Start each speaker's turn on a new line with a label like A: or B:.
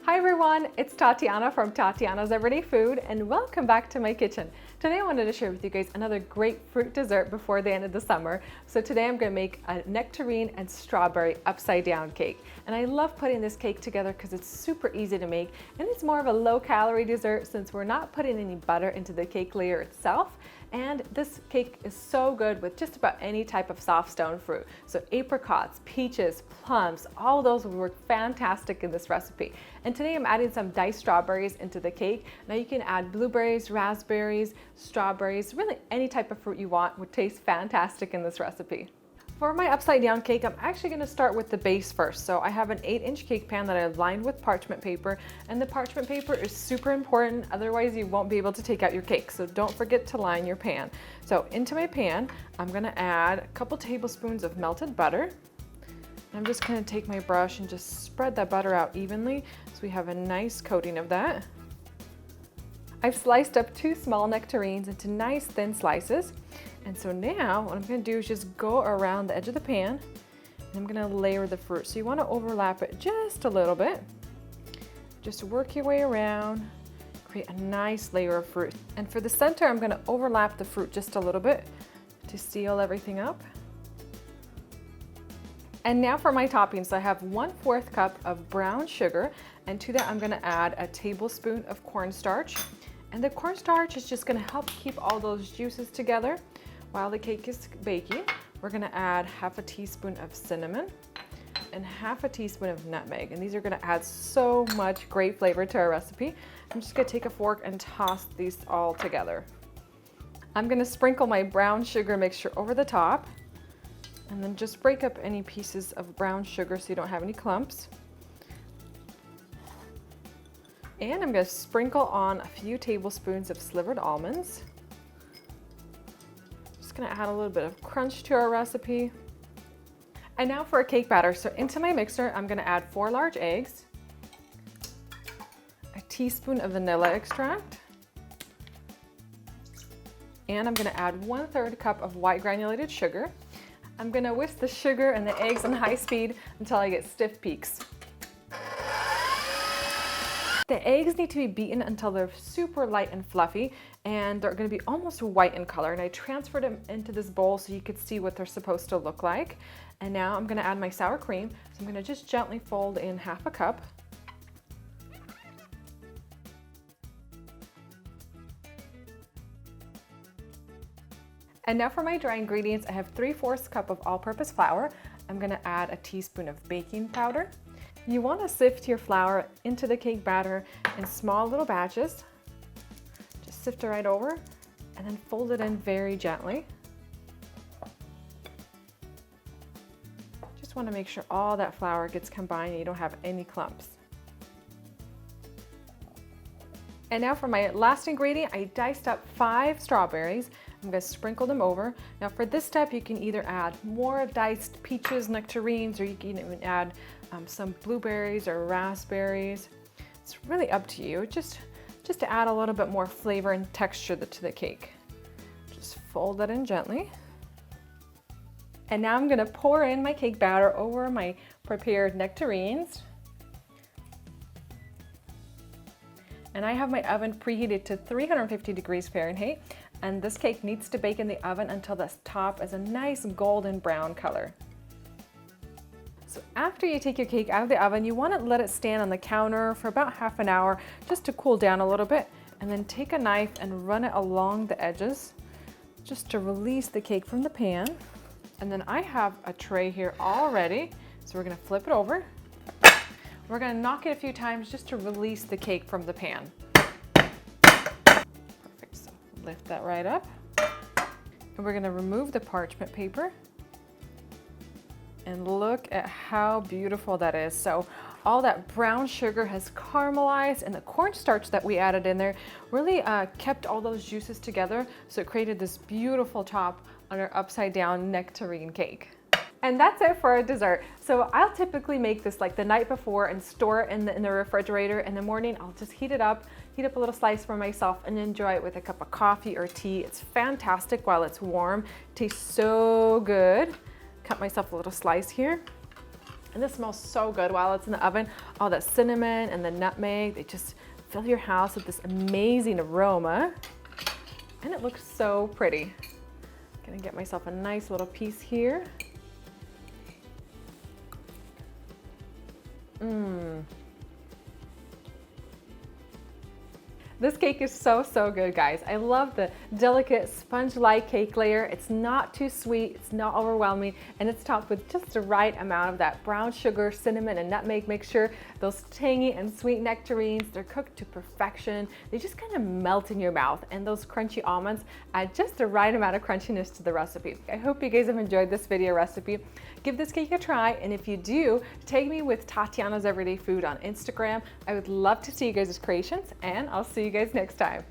A: Hi everyone, it's Tatiana from Tatiana's Everyday Food and welcome back to my kitchen. Today I wanted to share with you guys another great fruit dessert before the end of the summer. So today I'm going to make a nectarine and strawberry upside down cake. And I love putting this cake together because it's super easy to make and it's more of a low calorie dessert since we're not putting any butter into the cake layer itself. And this cake is so good with just about any type of soft stone fruit. So apricots, peaches, plums, all those will work fantastic in this recipe. And today I'm adding some diced strawberries into the cake. Now you can add blueberries, raspberries, strawberries, really any type of fruit you want would taste fantastic in this recipe. For my upside down cake, I'm actually going to start with the base first. So I have an 8-inch cake pan that I've lined with parchment paper, and the parchment paper is super important, otherwise you won't be able to take out your cake. So don't forget to line your pan. So into my pan, I'm going to add a couple tablespoons of melted butter. I'm just going to take my brush and just spread that butter out evenly so we have a nice coating of that. I've sliced up 2 small nectarines into nice thin slices. And so now what I'm going to do is just go around the edge of the pan and I'm going to layer the fruit. So you want to overlap it just a little bit. Just work your way around, create a nice layer of fruit. And for the center, I'm going to overlap the fruit just a little bit to seal everything up. And now for my toppings. So I have 1/4 cup of brown sugar, and to that I'm going to add a tablespoon of cornstarch. And the cornstarch is just going to help keep all those juices together. While the cake is baking, we're going to add 1/2 teaspoon of cinnamon and 1/2 teaspoon of nutmeg. And these are going to add so much great flavor to our recipe. I'm just going to take a fork and toss these all together. I'm going to sprinkle my brown sugar mixture over the top and then just break up any pieces of brown sugar so you don't have any clumps. And I'm going to sprinkle on a few tablespoons of slivered almonds. Just going to add a little bit of crunch to our recipe. And now for a cake batter. So into my mixer, I'm going to add 4 large eggs, a teaspoon of vanilla extract, and I'm going to add 1/3 cup of white granulated sugar. I'm going to whisk the sugar and the eggs on high speed until I get stiff peaks. The eggs need to be beaten until they're super light and fluffy, and they're going to be almost white in color. And I transferred them into this bowl so you could see what they're supposed to look like. And now I'm going to add my sour cream. So I'm going to just gently fold in 1/2 cup. And now for my dry ingredients, I have 3/4 cup of all-purpose flour. I'm going to add a teaspoon of baking powder. You want to sift your flour into the cake batter in small little batches. Just sift it right over and then fold it in very gently. Just want to make sure all that flour gets combined and you don't have any clumps. And now for my last ingredient, I diced up 5 strawberries. I'm going to sprinkle them over. Now for this step, you can either add more diced peaches, nectarines, or you can even add some blueberries or raspberries. It's really up to you, just to add a little bit more flavor and texture to the cake. Just fold that in gently. And now I'm going to pour in my cake batter over my prepared nectarines. And I have my oven preheated to 350 degrees Fahrenheit. And this cake needs to bake in the oven until the top is a nice golden brown color. So after you take your cake out of the oven, you want to let it stand on the counter for about ½ an hour just to cool down a little bit. And then take a knife and run it along the edges just to release the cake from the pan. And then I have a tray here all ready. So we're going to flip it over. We're going to knock it a few times just to release the cake from the pan. Perfect. So lift that right up. And we're going to remove the parchment paper. And look at how beautiful that is. So all that brown sugar has caramelized, and the cornstarch that we added in there really kept all those juices together. So it created this beautiful top on our upside down nectarine cake. And that's it for our dessert. So I'll typically make this like the night before and store it in the refrigerator. In the morning, I'll just heat up a little slice for myself and enjoy it with a cup of coffee or tea. It's fantastic while it's warm. Tastes so good. Cut myself a little slice here. And this smells so good while it's in the oven. All that cinnamon and the nutmeg, they just fill your house with this amazing aroma. And it looks so pretty. Gonna get myself a nice little piece here. This cake is so, so good, guys. I love the delicate sponge-like cake layer. It's not too sweet, it's not overwhelming, and it's topped with just the right amount of that brown sugar, cinnamon, and nutmeg mixture. Those tangy and sweet nectarines, they're cooked to perfection. They just kind of melt in your mouth, and those crunchy almonds add just the right amount of crunchiness to the recipe. I hope you guys have enjoyed this video recipe. Give this cake a try, and if you do, tag me with Tatiana's Everyday Food on Instagram. I would love to see you guys' creations, and I'll see you guys next time.